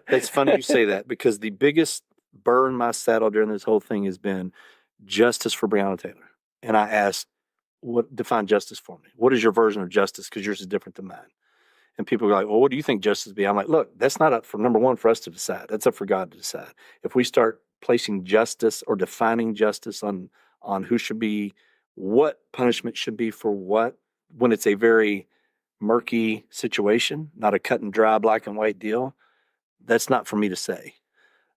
It's funny you say that because the biggest burr in my saddle during this whole thing has been justice for Breonna Taylor. And I asked, what define justice for me? What is your version of justice? Because yours is different than mine. And people are like, well, what do you think justice be? I'm like, look, that's not up for number one for us to decide. That's up for God to decide. If we start placing justice or defining justice on who should be, what punishment should be for what, when it's a very murky situation, not a cut and dry black and white deal, that's not for me to say.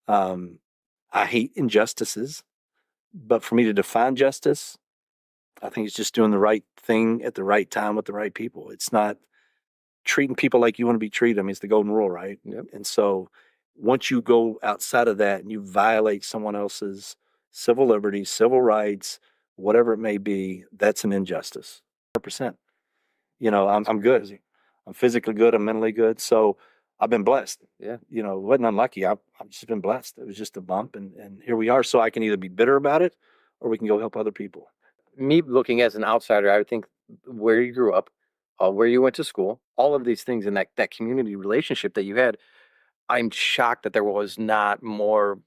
I hate injustices, but for me to define justice, I think it's just doing the right thing at the right time with the right people. It's not treating people like you want to be treated. I mean, it's the golden rule, right? Yep. And so once you go outside of that and you violate someone else's civil liberties, civil rights, whatever it may be, that's an injustice. 100%. I'm good. I'm physically good. I'm mentally good. So I've been blessed. Yeah. It wasn't unlucky. I've just been blessed. It was just a bump, and here we are. So I can either be bitter about it or we can go help other people. Me looking as an outsider, I would think where you grew up, where you went to school, all of these things, and that community relationship that you had, I'm shocked that there was not more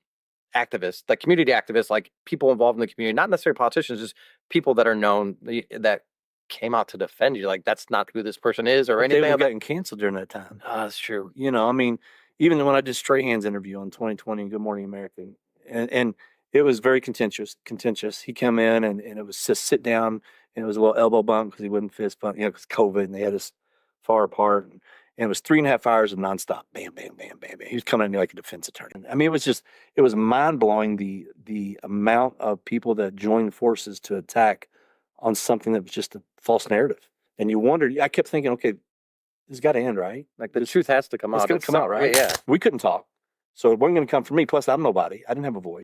activists, like community activists, like people involved in the community, not necessarily politicians, just people that are known that came out to defend you. Like, that's not who this person is or anything. They Like were getting canceled during that time. oh, that's true. I mean, even when I did Strahan's interview on 2020 and Good Morning America, and it was very contentious. He came in and it was just sit down, and it was a little elbow bump because he wouldn't fist bump, because COVID, and they had us far apart. And it was 3.5 hours of nonstop, bam, bam, bam, bam, bam. He was coming at me like a defense attorney. I mean, it was mind blowing the amount of people that joined forces to attack on something that was just a false narrative. And you wondered, I kept thinking, okay, this has got to end, right? Like, the truth has to come out. It's going to come out, right? Yeah. We couldn't talk. So it wasn't going to come from me. Plus, I'm nobody. I didn't have a voice.